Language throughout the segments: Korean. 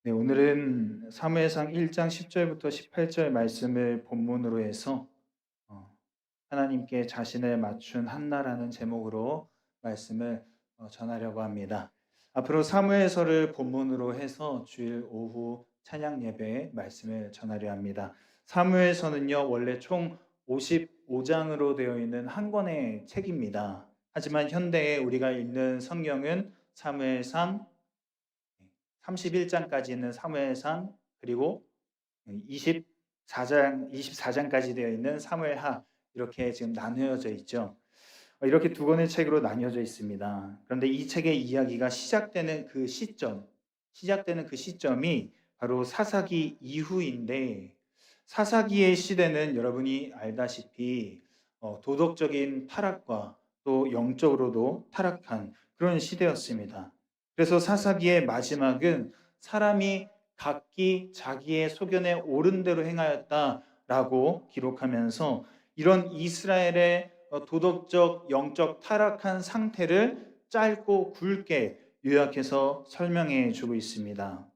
네, 오늘은 사무엘상 1장 10절부터 18절 말씀을 본문으로 해서 어, 하나님께 자신을 맞춘 한나라는 제목으로 말씀을 전하려고 합니다. 앞으로 사무엘서를 본문으로 해서 주일 오후 찬양 예배에 말씀을 전하려 합니다. 사무엘서는요, 원래 총 55장으로 되어 있는 한 권의 책입니다. 하지만 현대에 우리가 읽는 성경은 사무엘상 31장까지는 사무엘상, 그리고 24장까지 되어 있는 사무엘하, 이렇게 지금 나누어져 있죠. 이렇게 두 권의 책으로 나뉘어져 있습니다. 그런데 이 책의 이야기가 시작되는 그 시점이 바로 사사기 이후인데, 사사기의 시대는 여러분이 알다시피 도덕적인 타락과 또 영적으로도 타락한 그런 시대였습니다. 그래서 사사기의 마지막은 사람이 각기 자기의 소견에 옳은 대로 행하였다라고 기록하면서 이런 이스라엘의 도덕적, 영적 타락한 상태를 짧고 굵게 요약해서 설명해 주고 있습니다.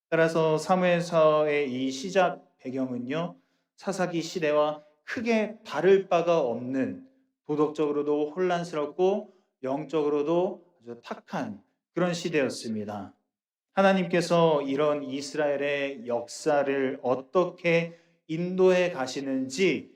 따라서 사무엘서의 이 시작 배경은요, 사사기 시대와 크게 다를 바가 없는, 도덕적으로도 혼란스럽고 영적으로도 아주 탁한 그런 시대였습니다. 하나님께서 이런 이스라엘의 역사를 어떻게 인도해 가시는지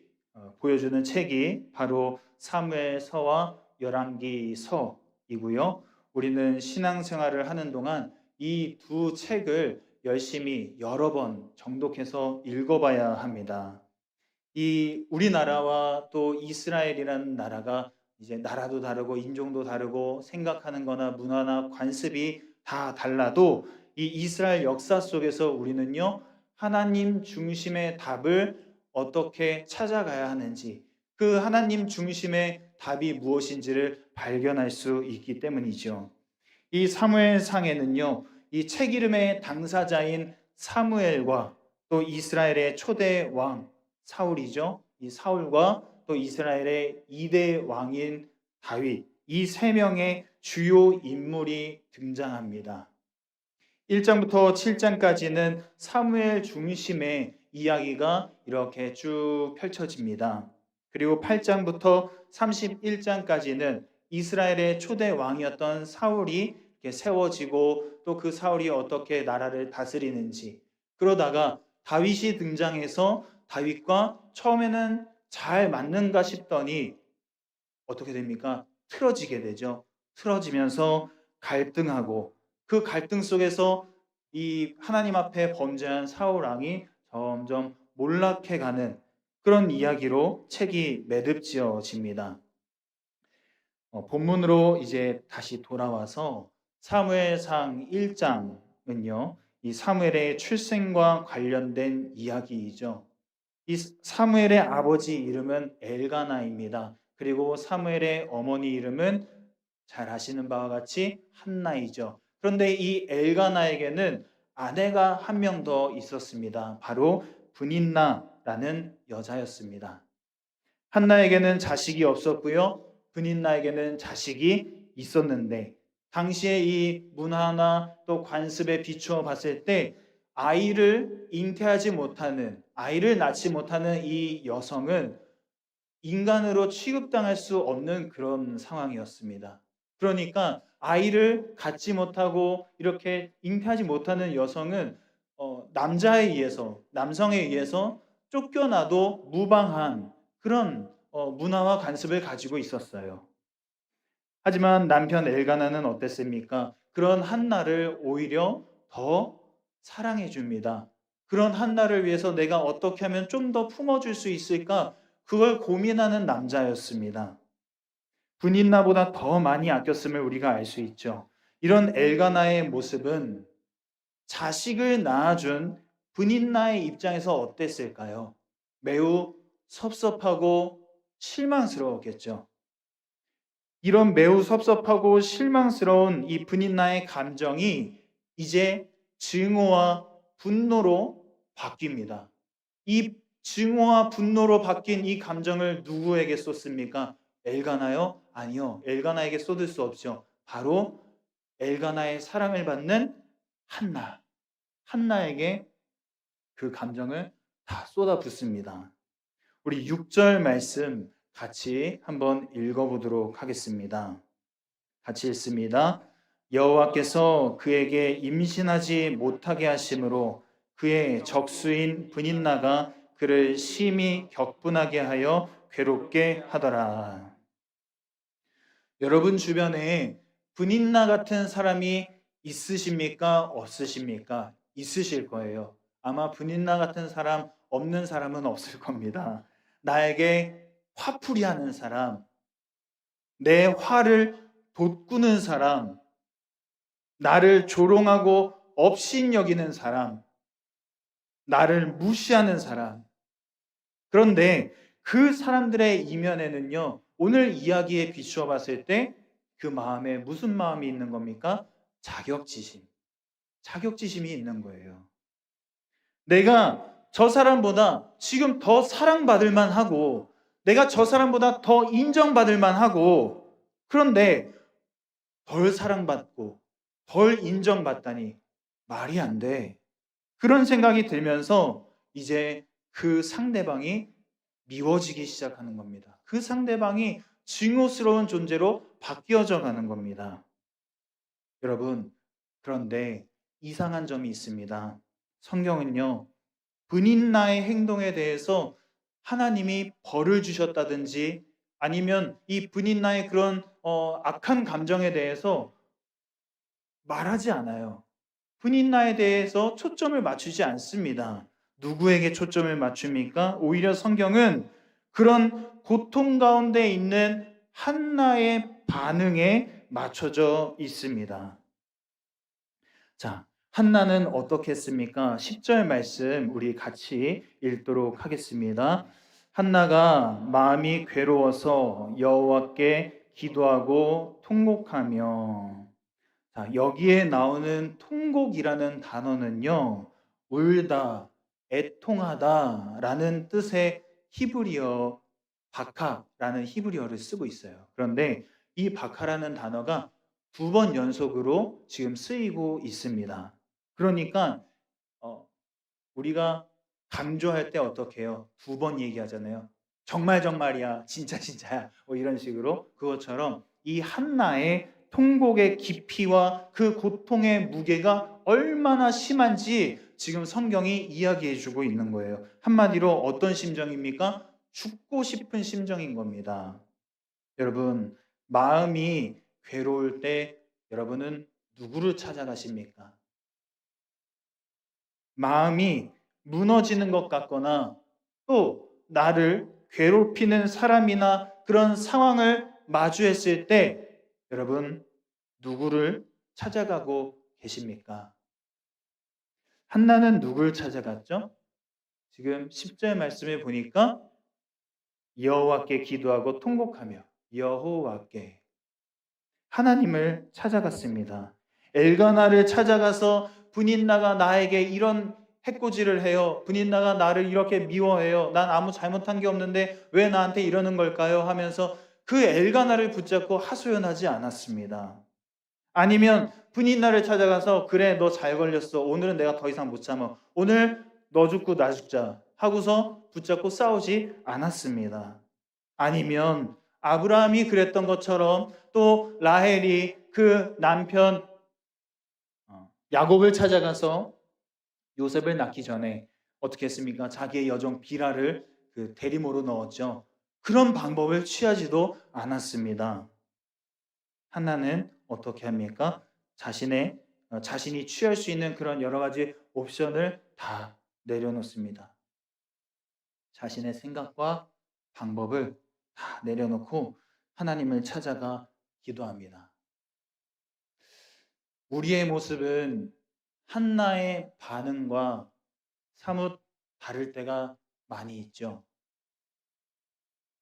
보여주는 책이 바로 사무엘서와 열왕기서이고요. 우리는 신앙생활을 하는 동안 이 두 책을 열심히 여러 번 정독해서 읽어봐야 합니다. 이 우리나라와 또 이스라엘이라는 나라가 이제 나라도 다르고 인종도 다르고 생각하는 거나 문화나 관습이 다 달라도 이 이스라엘 역사 속에서 우리는요, 하나님 중심의 답을 어떻게 찾아가야 하는지, 그 하나님 중심의 답이 무엇인지를 발견할 수 있기 때문이죠. 이 사무엘상에는요, 이 책 이름의 당사자인 사무엘과 또 이스라엘의 초대 왕 사울이죠. 이 사울과 또 이스라엘의 2대 왕인 다윗, 이 세 명의 주요 인물이 등장합니다. 1장부터 7장까지는 사무엘 중심의 이야기가 이렇게 쭉 펼쳐집니다. 그리고 8장부터 31장까지는 이스라엘의 초대 왕이었던 사울이 이렇게 세워지고 또 그 사울이 어떻게 나라를 다스리는지, 그러다가 다윗이 등장해서 다윗과 처음에는 잘 맞는가 싶더니 어떻게 됩니까? 틀어지게 되죠. 틀어지면서 갈등하고, 그 갈등 속에서 이 하나님 앞에 범죄한 사울 왕이 점점 몰락해가는 그런 이야기로 책이 매듭지어집니다. 본문으로 이제 다시 돌아와서 사무엘상 1장은요, 이 사무엘의 출생과 관련된 이야기이죠. 이 사무엘의 아버지 이름은 엘가나입니다. 그리고 사무엘의 어머니 이름은 잘 아시는 바와 같이 한나이죠. 그런데 이 엘가나에게는 아내가 한 명 더 있었습니다. 바로 브닌나라는 여자였습니다. 한나에게는 자식이 없었고요. 브닌나에게는 자식이 있었는데, 당시에 이 문화나 또 관습에 비추어 봤을 때 아이를 낳지 못하는 이 여성은 인간으로 취급당할 수 없는 그런 상황이었습니다. 그러니까 아이를 갖지 못하고 이렇게 잉태하지 못하는 여성은 남성에 의해서 쫓겨나도 무방한 그런 문화와 관습을 가지고 있었어요. 하지만 남편 엘가나는 어땠습니까? 그런 한나를 오히려 더 사랑해 줍니다. 그런 한나를 위해서 내가 어떻게 하면 좀 더 품어줄 수 있을까? 그걸 고민하는 남자였습니다. 분인나보다 더 많이 아꼈음을 우리가 알 수 있죠. 이런 엘가나의 모습은 자식을 낳아준 분인나의 입장에서 어땠을까요? 매우 섭섭하고 실망스러웠겠죠. 이런 매우 섭섭하고 실망스러운 이 분인나의 감정이 이제 증오와 분노로 바뀝니다. 이 증오와 분노로 바뀐 이 감정을 누구에게 쏟습니까? 엘가나요? 아니요. 엘가나에게 쏟을 수 없죠. 바로 엘가나의 사랑을 받는 한나. 한나에게 그 감정을 다 쏟아붓습니다. 우리 6절 말씀 같이 한번 읽어보도록 하겠습니다. 같이 읽습니다. 여호와께서 그에게 임신하지 못하게 하심으로 그의 적수인 브닛나가 그를 심히 격분하게 하여 괴롭게 하더라. 여러분 주변에 브닛나 같은 사람이 있으십니까? 없으십니까? 있으실 거예요. 아마 브닛나 같은 사람 없는 사람은 없을 겁니다. 나에게 화풀이 하는 사람, 내 화를 돋구는 사람, 나를 조롱하고 업신여기는 사람, 나를 무시하는 사람. 그런데 그 사람들의 이면에는요, 오늘 이야기에 비추어 봤을 때 그 마음에 무슨 마음이 있는 겁니까? 자격지심. 자격지심이 있는 거예요. 내가 저 사람보다 지금 더 사랑받을 만하고, 내가 저 사람보다 더 인정받을 만하고, 그런데 덜 사랑받고 덜 인정받다니 말이 안 돼. 그런 생각이 들면서 이제 그 상대방이 미워지기 시작하는 겁니다. 그 상대방이 증오스러운 존재로 바뀌어져 가는 겁니다. 여러분, 그런데 이상한 점이 있습니다. 성경은요, 브닛나의 행동에 대해서 하나님이 벌을 주셨다든지 아니면 이 브닛나의 그런 악한 감정에 대해서 말하지 않아요. 브닛나에 대해서 초점을 맞추지 않습니다. 누구에게 초점을 맞춥니까? 오히려 성경은 그런 고통 가운데 있는 한나의 반응에 맞춰져 있습니다. 자, 한나는 어떻게 했습니까? 10절 말씀 우리 같이 읽도록 하겠습니다. 한나가 마음이 괴로워서 여호와께 기도하고 통곡하며. 자, 여기에 나오는 통곡이라는 단어는요, 울다, 애통하다라는 뜻의 히브리어 바카라는 히브리어를 쓰고 있어요. 그런데 이 바카라는 단어가 2번 연속으로 지금 쓰이고 있습니다. 그러니까 우리가 강조할 때 어떻게 해요? 2번 얘기하잖아요. 정말 정말이야, 진짜 진짜야, 뭐 이런 식으로. 그것처럼 이 한나의 통곡의 깊이와 그 고통의 무게가 얼마나 심한지 지금 성경이 이야기해 주고 있는 거예요. 한마디로 어떤 심정입니까? 죽고 싶은 심정인 겁니다. 여러분, 마음이 괴로울 때 여러분은 누구를 찾아가십니까? 마음이 무너지는 것 같거나 또 나를 괴롭히는 사람이나 그런 상황을 마주했을 때 여러분 누구를 찾아가고 계십니까? 한나는 누굴 찾아갔죠? 지금 10절 말씀에 보니까 여호와께 기도하고 통곡하며 여호와께 하나님을 찾아갔습니다. 엘가나를 찾아가서 브닛나가 나에게 이런 해코지를 해요. 브닛나가 나를 이렇게 미워해요. 난 아무 잘못한 게 없는데 왜 나한테 이러는 걸까요? 하면서 그 엘가나를 붙잡고 하소연하지 않았습니다. 아니면 브닛나를 찾아가서 그래 너 잘 걸렸어. 오늘은 내가 더 이상 못 참아. 오늘 너 죽고 나 죽자 하고서 붙잡고 싸우지 않았습니다. 아니면 아브라함이 그랬던 것처럼 또 라헬이 그 남편 야곱을 찾아가서 요셉을 낳기 전에 어떻게 했습니까? 자기의 여종 비라를 그 대리모로 넣었죠. 그런 방법을 취하지도 않았습니다. 한나는 어떻게 합니까? 자신이 취할 수 있는 그런 여러 가지 옵션을 다 내려놓습니다. 자신의 생각과 방법을 다 내려놓고 하나님을 찾아가 기도합니다. 우리의 모습은 한나의 반응과 사뭇 다를 때가 많이 있죠.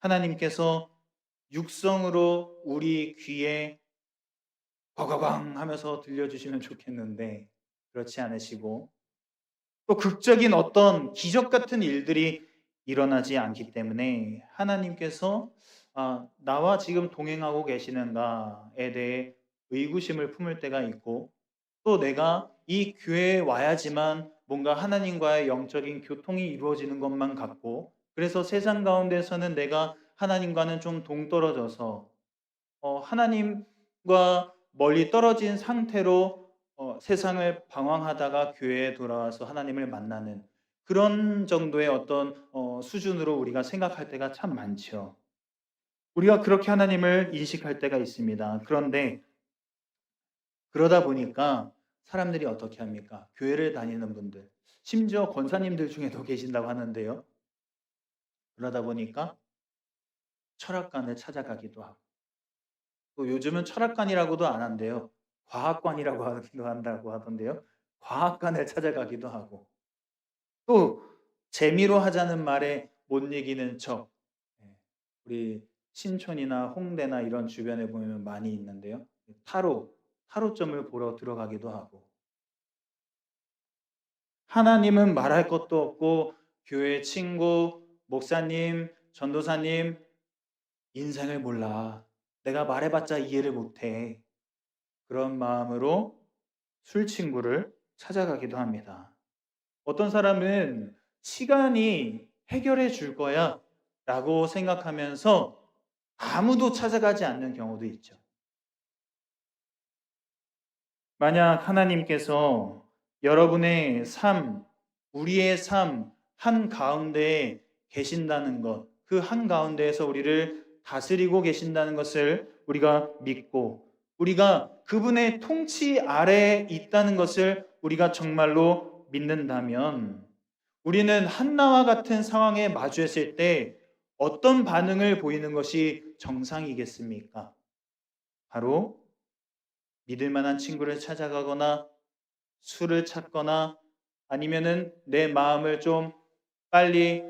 하나님께서 육성으로 우리 귀에 버거광 하면서 들려주시면 좋겠는데 그렇지 않으시고 또 극적인 어떤 기적 같은 일들이 일어나지 않기 때문에 하나님께서 나와 지금 동행하고 계시는가에 대해 의구심을 품을 때가 있고 또 내가 이 교회에 와야지만 뭔가 하나님과의 영적인 교통이 이루어지는 것만 같고, 그래서 세상 가운데서는 내가 하나님과는 좀 동떨어져서 하나님과 멀리 떨어진 상태로 세상을 방황하다가 교회에 돌아와서 하나님을 만나는 그런 정도의 어떤 수준으로 우리가 생각할 때가 참 많죠. 우리가 그렇게 하나님을 인식할 때가 있습니다. 그런데 그러다 보니까 사람들이 어떻게 합니까? 교회를 다니는 분들, 심지어 권사님들 중에도 계신다고 하는데요. 그러다 보니까 철학관을 찾아가기도 하고, 또 요즘은 철학관이라고도 안 한대요. 과학관이라고 하기도 한다고 하던데요. 과학관을 찾아가기도 하고, 또 재미로 하자는 말에 못 이기는 척. 예, 우리 신촌이나 홍대나 이런 주변에 보면 많이 있는데요. 타로점을 보러 들어가기도 하고, 하나님은 말할 것도 없고 교회 친구, 목사님, 전도사님 인생을 몰라. 내가 말해봤자 이해를 못해. 그런 마음으로 술 친구를 찾아가기도 합니다. 어떤 사람은 시간이 해결해 줄 거야 라고 생각하면서 아무도 찾아가지 않는 경우도 있죠. 만약 하나님께서 여러분의 삶, 우리의 삶 한가운데에 계신다는 것, 그 한가운데에서 우리를 다스리고 계신다는 것을 우리가 믿고, 우리가 그분의 통치 아래에 있다는 것을 우리가 정말로 믿는다면, 우리는 한나와 같은 상황에 마주했을 때 어떤 반응을 보이는 것이 정상이겠습니까? 바로 믿을 만한 친구를 찾아가거나 술을 찾거나 아니면은 내 마음을 좀 빨리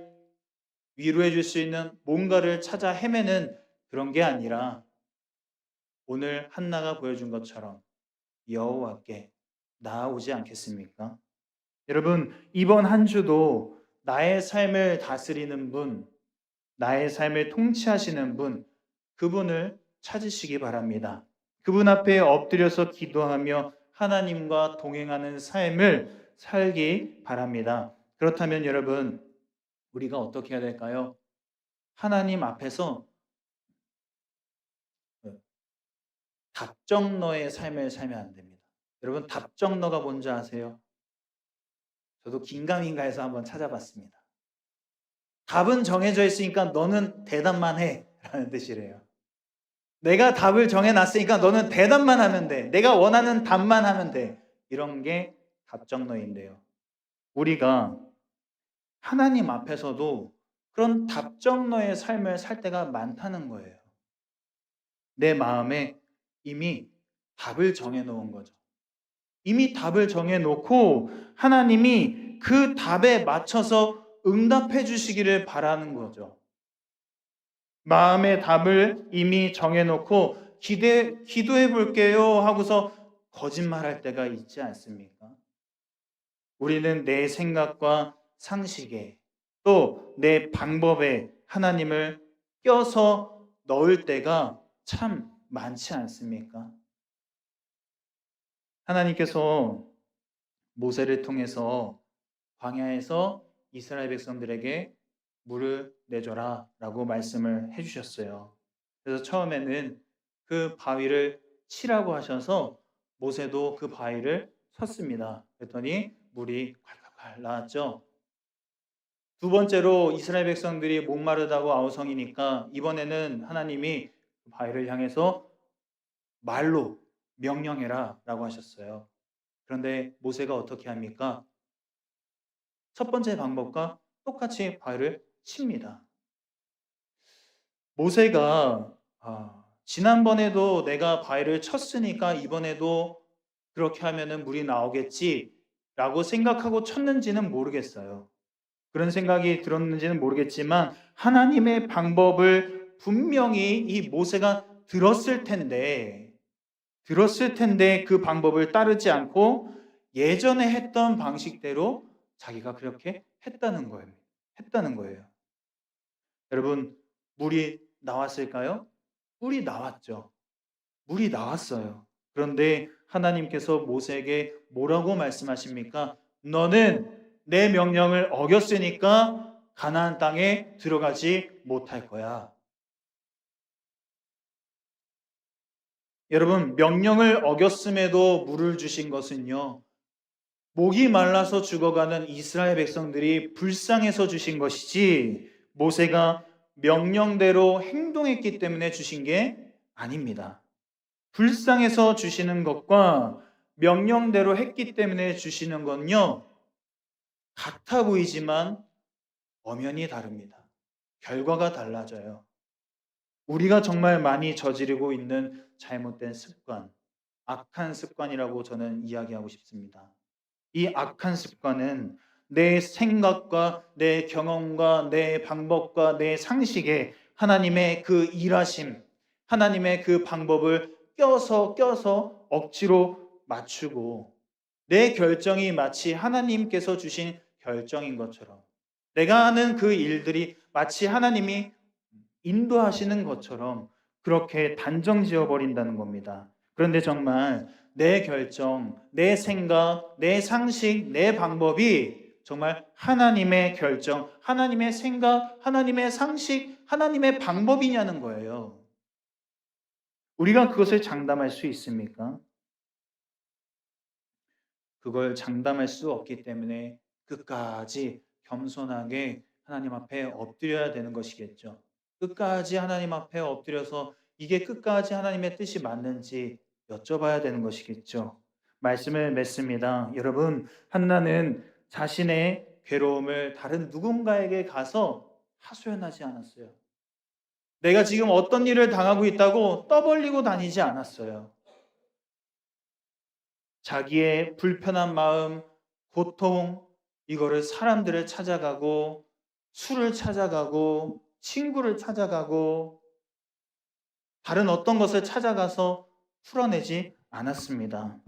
위로해 줄 수 있는 뭔가를 찾아 헤매는 그런 게 아니라, 오늘 한나가 보여준 것처럼 여호와께 나아오지 않겠습니까? 여러분, 이번 한 주도 나의 삶을 다스리는 분, 나의 삶을 통치하시는 분, 그분을 찾으시기 바랍니다. 그분 앞에 엎드려서 기도하며 하나님과 동행하는 삶을 살기 바랍니다. 그렇다면 여러분, 우리가 어떻게 해야 될까요? 하나님 앞에서 답정너의 삶을 살면 안 됩니다. 여러분, 답정너가 뭔지 아세요? 저도 긴가민가해서 한번 찾아봤습니다. 답은 정해져 있으니까 너는 대답만 해 라는 뜻이래요. 내가 답을 정해놨으니까 너는 대답만 하면 돼. 내가 원하는 답만 하면 돼. 이런 게 답정너인데요. 우리가 하나님 앞에서도 그런 답정너의 삶을 살 때가 많다는 거예요. 내 마음에 이미 답을 정해놓은 거죠. 이미 답을 정해놓고 하나님이 그 답에 맞춰서 응답해 주시기를 바라는 거죠. 마음의 답을 이미 정해놓고 기도해 볼게요 하고서 거짓말할 때가 있지 않습니까? 우리는 내 생각과 상식에 또 내 방법에 하나님을 껴서 넣을 때가 참 많지 않습니까? 하나님께서 모세를 통해서 광야에서 이스라엘 백성들에게 물을 내줘라 라고 말씀을 해주셨어요. 그래서 처음에는 그 바위를 치라고 하셔서 모세도 그 바위를 쳤습니다. 그랬더니 물이 콸콸콸 나왔죠. 두 번째로 이스라엘 백성들이 목마르다고 아우성이니까 이번에는 하나님이 그 바위를 향해서 말로 명령해라 라고 하셨어요. 그런데 모세가 어떻게 합니까? 첫 번째 방법과 똑같이 바위를 칩니다. 모세가 지난번에도 내가 바위를 쳤으니까 이번에도 그렇게 하면은 물이 나오겠지라고 생각하고 쳤는지는 모르겠어요. 그런 생각이 들었는지는 모르겠지만 하나님의 방법을 분명히 이 모세가 들었을 텐데 그 방법을 따르지 않고 예전에 했던 방식대로 자기가 그렇게 했다는 거예요. 여러분, 물이 나왔을까요? 물이 나왔죠. 물이 나왔어요. 그런데 하나님께서 모세에게 뭐라고 말씀하십니까? 너는 내 명령을 어겼으니까 가나안 땅에 들어가지 못할 거야. 여러분, 명령을 어겼음에도 물을 주신 것은요, 목이 말라서 죽어가는 이스라엘 백성들이 불쌍해서 주신 것이지, 모세가 명령대로 행동했기 때문에 주신 게 아닙니다. 불쌍해서 주시는 것과 명령대로 했기 때문에 주시는 건요, 같아 보이지만 엄연히 다릅니다. 결과가 달라져요. 우리가 정말 많이 저지르고 있는 잘못된 습관, 악한 습관이라고 저는 이야기하고 싶습니다. 이 악한 습관은 내 생각과 내 경험과 내 방법과 내 상식에 하나님의 그 일하심, 하나님의 그 방법을 껴서 억지로 맞추고, 내 결정이 마치 하나님께서 주신 결정인 것처럼, 내가 하는 그 일들이 마치 하나님이 인도하시는 것처럼 그렇게 단정 지어 버린다는 겁니다. 그런데 정말 내 결정, 내 생각, 내 상식, 내 방법이 정말 하나님의 결정, 하나님의 생각, 하나님의 상식, 하나님의 방법이냐는 거예요. 우리가 그것을 장담할 수 있습니까? 그걸 장담할 수 없기 때문에 끝까지 겸손하게 하나님 앞에 엎드려야 되는 것이겠죠. 끝까지 하나님 앞에 엎드려서 이게 끝까지 하나님의 뜻이 맞는지 여쭤봐야 되는 것이겠죠. 말씀을 맺습니다. 여러분, 한나는 자신의 괴로움을 다른 누군가에게 가서 하소연하지 않았어요. 내가 지금 어떤 일을 당하고 있다고 떠벌리고 다니지 않았어요. 자기의 불편한 마음, 고통, 이거를 사람들을 찾아가고, 술을 찾아가고, 친구를 찾아가고, 다른 어떤 것을 찾아가서 풀어내지 않았습니다.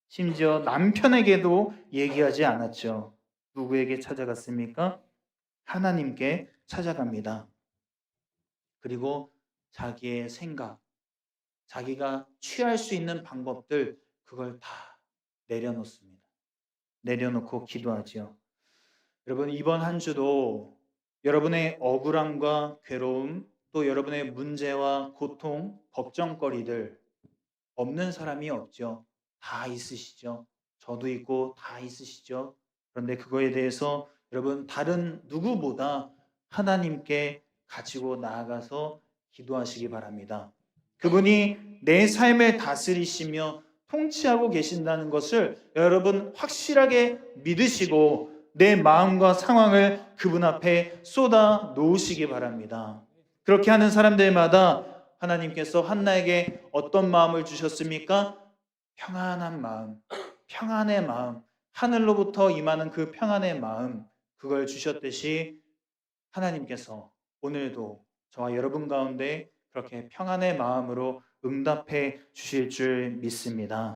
심지어 남편에게도 얘기하지 않았죠. 누구에게 찾아갔습니까? 하나님께 찾아갑니다. 그리고 자기의 생각, 자기가 취할 수 있는 방법들, 그걸 다 내려놓습니다. 내려놓고 기도하지요. 여러분, 이번 한 주도 여러분의 억울함과 괴로움, 또 여러분의 문제와 고통, 걱정거리들 없는 사람이 없죠. 다 있으시죠. 저도 있고 다 있으시죠. 그런데 그거에 대해서 여러분, 다른 누구보다 하나님께 가지고 나아가서 기도하시기 바랍니다. 그분이 내 삶을 다스리시며 통치하고 계신다는 것을 여러분 확실하게 믿으시고 내 마음과 상황을 그분 앞에 쏟아 놓으시기 바랍니다. 그렇게 하는 사람들마다 하나님께서 한나에게 어떤 마음을 주셨습니까? 평안한 마음, 평안의 마음, 하늘로부터 임하는 그 평안의 마음, 그걸 주셨듯이 하나님께서 오늘도 저와 여러분 가운데 그렇게 평안의 마음으로 응답해 주실 줄 믿습니다.